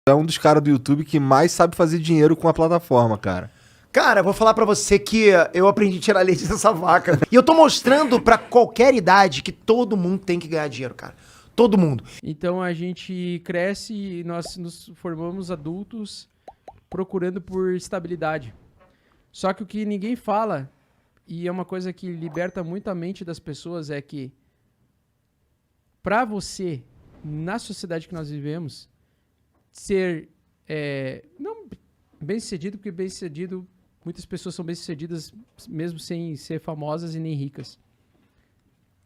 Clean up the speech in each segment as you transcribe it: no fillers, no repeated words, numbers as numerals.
é um dos caras do YouTube que mais sabe fazer dinheiro com a plataforma, cara. Cara, eu vou falar pra você que eu aprendi a tirar leite dessa vaca. E eu tô mostrando pra qualquer idade que todo mundo tem que ganhar dinheiro, cara. Todo mundo. Então a gente cresce e nós nos formamos adultos procurando por estabilidade. Só que o que ninguém fala, e é uma coisa que liberta muito a mente das pessoas, é que pra você, na sociedade que nós vivemos, ser não bem-sucedido, porque bem-sucedido, muitas pessoas são bem-sucedidas mesmo sem ser famosas e nem ricas.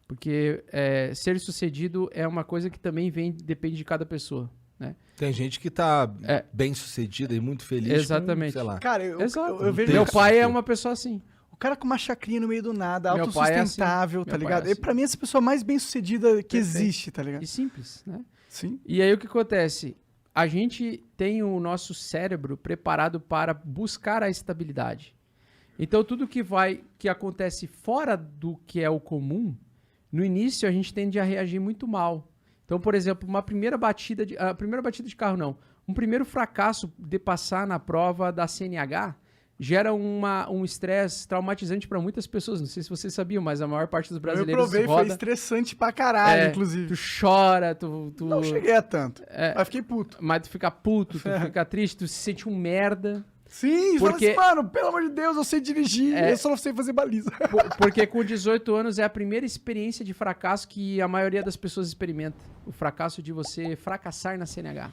Porque ser sucedido é uma coisa que também depende de cada pessoa, né? Tem gente que tá bem sucedida e muito feliz. Exatamente. Com, sei lá. Cara, eu Exato. vejo... Meu pai é uma pessoa assim. O cara com uma chacrinha no meio do nada, Meu pai é autossustentável, assim. tá Meu pai ligado? é E pra mim, essa pessoa mais bem-sucedida que existe, tá ligado? E simples, né? Sim. E aí o que acontece? A gente tem o nosso cérebro preparado para buscar a estabilidade. Então tudo que acontece fora do que é o comum, no início a gente tende a reagir muito mal. Então, por exemplo, a primeira batida de carro não, um primeiro fracasso de passar na prova da CNH gera um estresse traumatizante para muitas pessoas. Não sei se vocês sabiam, mas a maior parte dos brasileiros Eu provei, roda, foi estressante pra caralho, inclusive. tu chora, tu Não cheguei a tanto, mas fiquei puto. mas tu fica puto, tu fica triste, tu se sente um merda. Sim, Porque- fala assim, mano, pelo amor de Deus, eu sei dirigir, eu só não sei fazer baliza. Porque com 18 anos é a primeira experiência de fracasso que a maioria das pessoas experimenta. O fracasso de você fracassar na CNH.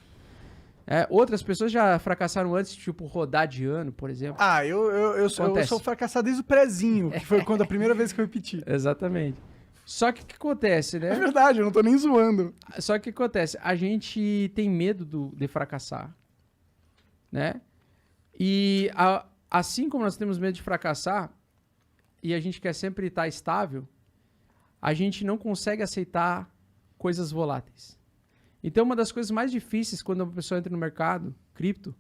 Outras pessoas já fracassaram antes, tipo rodar de ano, por exemplo. Ah, eu sou fracassado desde o prezinho, que foi quando a primeira vez que eu repeti. Exatamente. Só que o que acontece, É né? verdade, eu não tô nem zoando. Só que o que acontece? A gente tem medo de fracassar, né? E assim como nós temos medo de fracassar e a gente quer sempre estar estável, a gente não consegue aceitar coisas voláteis. Então, uma das coisas mais difíceis quando uma pessoa entra no mercado cripto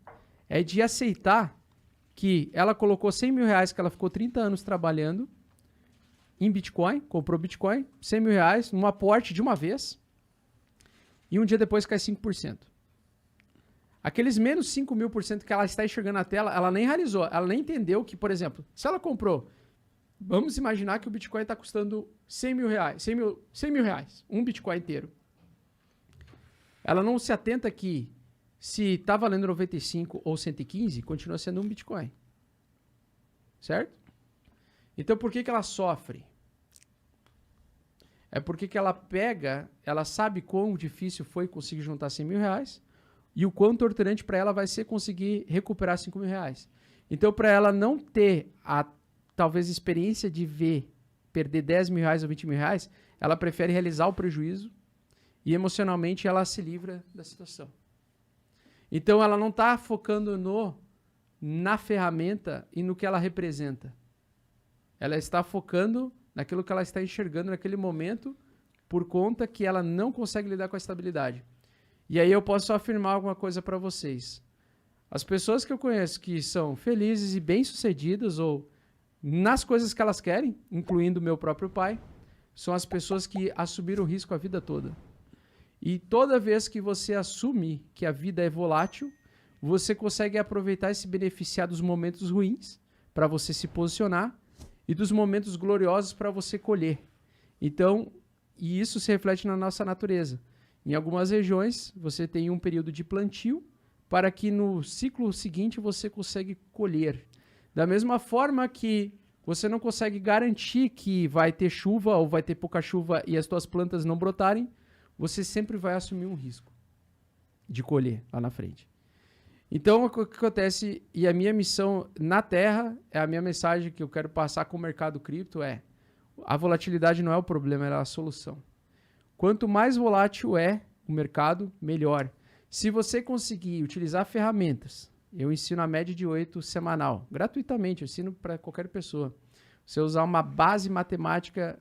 é de aceitar que ela colocou 100 mil reais, que ela ficou 30 anos trabalhando em Bitcoin, comprou Bitcoin, 100 mil reais, num aporte de uma vez, e um dia depois cai 5%. Aqueles menos 5.000% que ela está enxergando na tela, ela nem realizou, ela nem entendeu que, por exemplo, se ela comprou, vamos imaginar que o Bitcoin está custando 100 mil reais, 100 mil reais, um Bitcoin inteiro. Ela não se atenta que se está valendo 95 ou 115, continua sendo um Bitcoin. Certo? Então por que ela sofre? É porque ela pega, ela sabe quão difícil foi conseguir juntar 100 mil reais e o quão torturante para ela vai ser conseguir recuperar 5 mil reais. Então, para ela não ter a, talvez, experiência de ver perder 10 mil reais ou 20 mil reais, ela prefere realizar o prejuízo e emocionalmente ela se livra da situação. Então, ela não está focando na ferramenta e no que ela representa. Ela está focando naquilo que ela está enxergando naquele momento por conta que ela não consegue lidar com a estabilidade. E aí eu posso afirmar alguma coisa para vocês. As pessoas que eu conheço que são felizes e bem-sucedidas ou nas coisas que elas querem, incluindo o meu próprio pai, são as pessoas que assumiram o risco a vida toda. E toda vez que você assume que a vida é volátil, você consegue aproveitar e se beneficiar dos momentos ruins para você se posicionar e dos momentos gloriosos para você colher. Então, e isso se reflete na nossa natureza. Em algumas regiões, você tem um período de plantio para que no ciclo seguinte você consiga colher. Da mesma forma que você não consegue garantir que vai ter chuva ou vai ter pouca chuva e as suas plantas não brotarem, você sempre vai assumir um risco de colher lá na frente. Então, o que acontece, e a minha missão na Terra, a minha mensagem que eu quero passar com o mercado cripto é: a volatilidade não é o problema, ela é a solução. Quanto mais volátil é o mercado, melhor. Se você conseguir utilizar ferramentas, eu ensino a média de 8 semanal, gratuitamente, eu ensino para qualquer pessoa. Você usar uma base matemática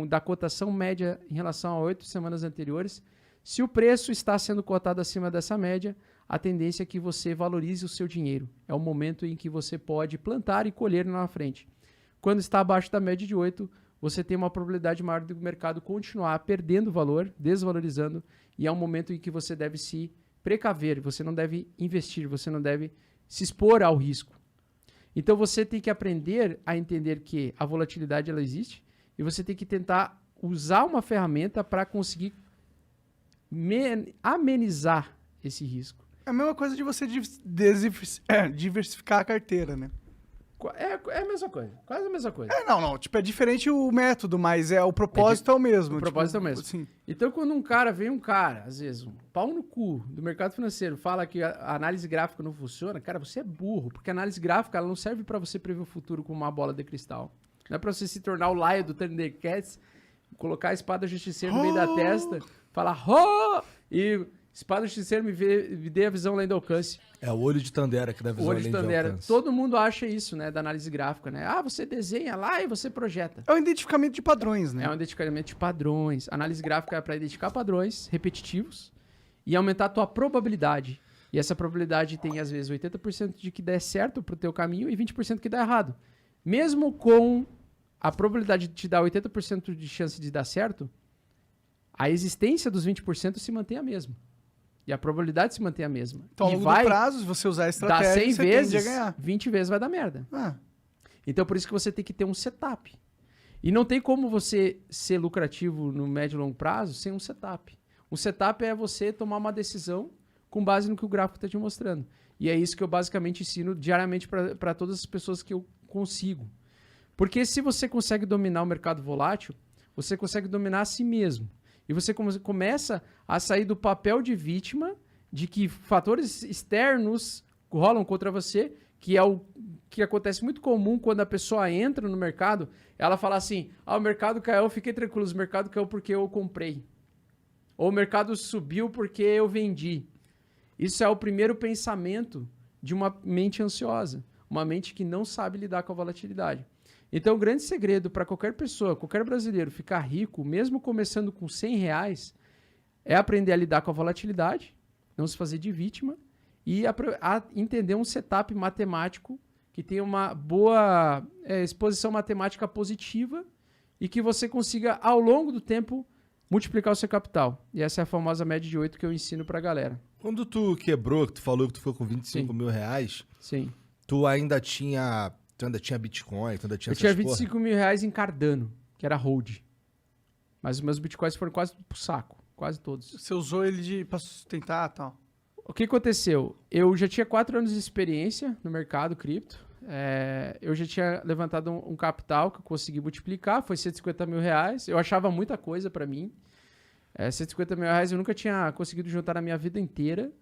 da cotação média em relação a 8 semanas anteriores, se o preço está sendo cotado acima dessa média, a tendência é que você valorize o seu dinheiro. É o momento em que você pode plantar e colher na frente. Quando está abaixo da média de 8, você tem uma probabilidade maior do mercado continuar perdendo valor, desvalorizando, e é um momento em que você deve se precaver, você não deve investir, você não deve se expor ao risco. Então você tem que aprender a entender que a volatilidade ela existe e você tem que tentar usar uma ferramenta para conseguir amenizar esse risco. É a mesma coisa de você diversificar a carteira, né? É a mesma coisa, quase a mesma coisa. Não, tipo, é diferente o método, mas o propósito é o mesmo. O propósito é o mesmo. Assim. Então, quando vem um cara, às vezes, um pau no cu do mercado financeiro, fala que a análise gráfica não funciona, cara, você é burro, porque a análise gráfica ela não serve para você prever o futuro com uma bola de cristal. Não é para você se tornar o Laia do Thundercats, colocar a espada justiceira no meio da testa, falar, e espada justiceira me dê a visão além do alcance. É o olho de Tandera que dá visão além do alcance. Todo mundo acha isso, né, da análise gráfica, né? Você desenha lá e você projeta. É um identificamento de padrões, né? É um identificamento de padrões. A análise gráfica é para identificar padrões repetitivos e aumentar a tua probabilidade. E essa probabilidade tem, às vezes, 80% de que dê certo pro teu caminho e 20% que dá errado. Mesmo com a probabilidade de te dar 80% de chance de dar certo, a existência dos 20% se mantém a mesma. E a probabilidade se mantém a mesma. Então, ao longo do prazo, se você usar a estratégia, dá 100 você vezes, tende a ganhar. 20 vezes vai dar merda. Então, por isso que você tem que ter um setup. E não tem como você ser lucrativo no médio e longo prazo sem um setup. Um setup é você tomar uma decisão com base no que o gráfico está te mostrando. E é isso que eu basicamente ensino diariamente para todas as pessoas que eu consigo. Porque se você consegue dominar o mercado volátil, você consegue dominar a si mesmo. E você começa a sair do papel de vítima, de que fatores externos rolam contra você, que é o que acontece muito comum quando a pessoa entra no mercado, ela fala assim, o mercado caiu, fiquei tranquilo, o mercado caiu porque eu comprei. Ou o mercado subiu porque eu vendi. Isso é o primeiro pensamento de uma mente ansiosa, uma mente que não sabe lidar com a volatilidade. Então, o grande segredo para qualquer pessoa, qualquer brasileiro ficar rico, mesmo começando com R$100, é aprender a lidar com a volatilidade, não se fazer de vítima e a entender um setup matemático que tenha uma boa exposição matemática positiva e que você consiga, ao longo do tempo, multiplicar o seu capital. E essa é a famosa média de 8 que eu ensino para a galera. Quando tu quebrou, que tu falou que tu ficou com 25 mil reais, Sim. Tu ainda tinha Bitcoin, tu ainda tinha Eu tinha 25 mil reais em Cardano, que era hold. Mas os meus Bitcoins foram quase pro saco. Quase todos. Você usou ele pra sustentar e tal? O que aconteceu? Eu já tinha 4 anos de experiência no mercado cripto. Eu já tinha levantado um capital que eu consegui multiplicar. Foi 150 mil reais. Eu achava muita coisa pra mim. 150 mil reais eu nunca tinha conseguido juntar na minha vida inteira.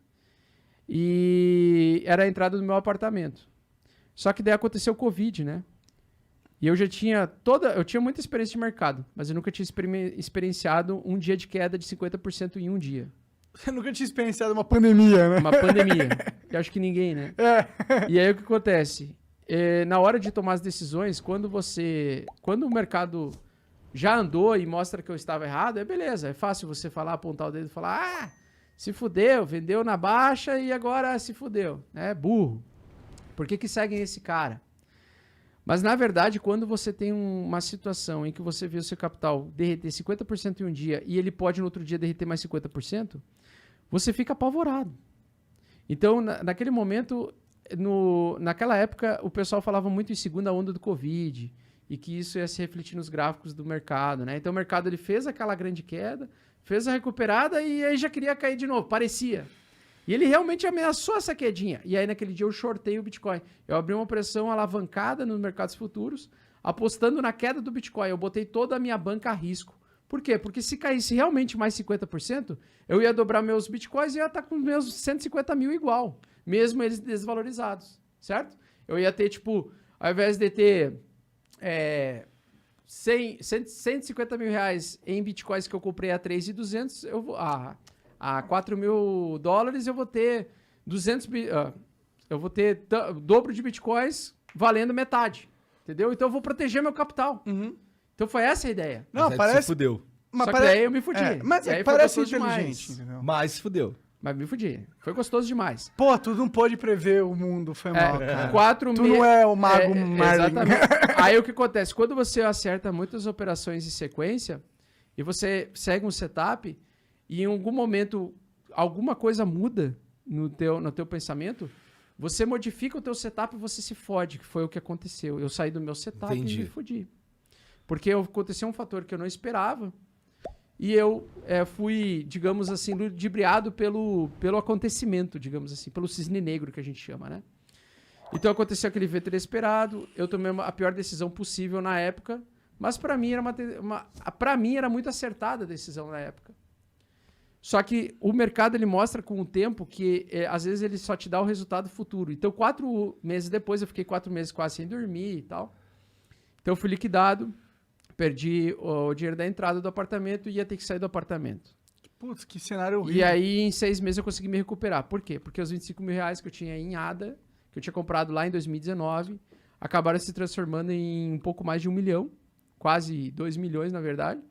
E era a entrada do meu apartamento. Só que daí aconteceu o Covid, né? E eu já tinha eu tinha muita experiência de mercado, mas eu nunca tinha experienciado um dia de queda de 50% em um dia. Você nunca tinha experienciado uma pandemia, né? Uma pandemia. Que acho que ninguém, né? E aí o que acontece? Na hora de tomar as decisões, quando o mercado já andou e mostra que eu estava errado, beleza. É fácil você apontar o dedo e falar, se fudeu, vendeu na baixa e agora se fudeu. Burro. Por que seguem esse cara? Mas, na verdade, quando você tem uma situação em que você vê o seu capital derreter 50% em um dia e ele pode, no outro dia, derreter mais 50%, você fica apavorado. Então, naquele momento, naquela época, o pessoal falava muito em segunda onda do Covid e que isso ia se refletir nos gráficos do mercado, né? Então, o mercado ele fez aquela grande queda, fez a recuperada e aí já queria cair de novo, parecia. E ele realmente ameaçou essa quedinha. E aí, naquele dia, eu shortei o Bitcoin. Eu abri uma pressão alavancada nos mercados futuros, apostando na queda do Bitcoin. Eu botei toda a minha banca a risco. Por quê? Porque se caísse realmente mais 50%, eu ia dobrar meus Bitcoins e ia estar com meus 150 mil igual. Mesmo eles desvalorizados. Certo? Eu ia ter, ao invés de ter 150 mil reais em Bitcoins que eu comprei a 3.200, eu vou... A 4 mil dólares eu vou ter 200... eu vou ter o dobro de Bitcoins valendo metade. Entendeu? Então eu vou proteger meu capital. Uhum. Então foi essa a ideia. Não, parece... se fudeu. Só que daí eu me fudi. Mas aí parece inteligente. Entendeu? Mas se fudeu. Mas me fudi. Foi gostoso demais. Pô, tu não pôde prever o mundo. Foi mal, cara. Tu não é o mago Marlin. Exatamente. Aí o que acontece? Quando você acerta muitas operações em sequência e você segue um setup... E em algum momento alguma coisa muda no teu pensamento, você modifica o teu setup e você se fode, que foi o que aconteceu. Eu saí do meu setup e me fodi. Porque aconteceu um fator que eu não esperava e eu fui, digamos assim, ludibriado pelo acontecimento, digamos assim, pelo cisne negro que a gente chama, né? Então aconteceu aquele evento inesperado, eu tomei a pior decisão possível na época, mas para mim era muito acertada a decisão na época. Só que o mercado ele mostra com o tempo que às vezes ele só te dá o resultado futuro. Então 4 meses depois, eu fiquei 4 meses quase sem dormir e tal. Então eu fui liquidado, perdi o dinheiro da entrada do apartamento e ia ter que sair do apartamento. Putz, que cenário horrível. E aí em 6 meses eu consegui me recuperar. Por quê? Porque os 25 mil reais que eu tinha em ADA, que eu tinha comprado lá em 2019, acabaram se transformando em um pouco mais de 1 milhão, quase 2 milhões na verdade.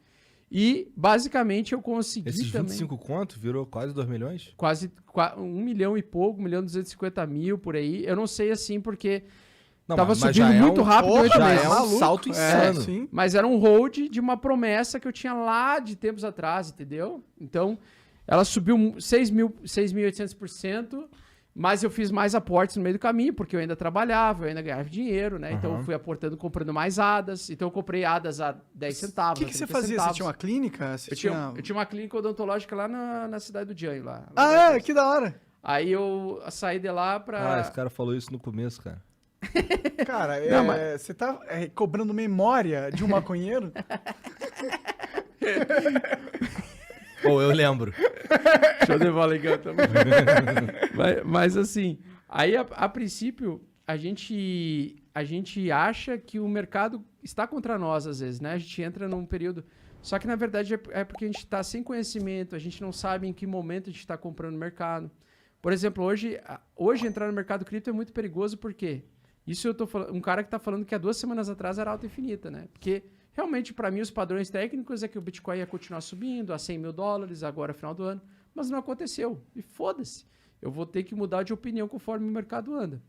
E, basicamente, eu consegui Esses também... 25 conto virou quase 2 milhões? Quase 1 milhão e pouco, 1.250.000 por aí. Eu não sei assim, porque tava subindo muito rápido. Já é um salto insano. Sim. Mas era um hold de uma promessa que eu tinha lá de tempos atrás, entendeu? Então, ela subiu 6.800%. Mas eu fiz mais aportes no meio do caminho, porque eu ainda trabalhava, eu ainda ganhava dinheiro, né? Então eu fui aportando, comprando mais ADAs. Então eu comprei ADAs a 10 centavos. O que você fazia? Você tinha uma clínica? Eu tinha uma clínica odontológica lá na cidade do Jânio, lá. Que da hora. Aí eu saí de lá pra... esse cara falou isso no começo, cara. Cara, você tá cobrando memória de um maconheiro? Eu lembro. Show de bola, legal também. mas assim, aí a princípio, a gente acha que o mercado está contra nós às vezes, né? A gente entra num período... Só que na verdade é porque a gente está sem conhecimento, a gente não sabe em que momento a gente está comprando no mercado. Por exemplo, hoje entrar no mercado cripto é muito perigoso, porque isso eu tô falando, um cara que está falando que há 2 semanas atrás era alta infinita, né? Porque... Realmente, para mim, os padrões técnicos é que o Bitcoin ia continuar subindo a $100 mil agora, final do ano. Mas não aconteceu. E foda-se. Eu vou ter que mudar de opinião conforme o mercado anda.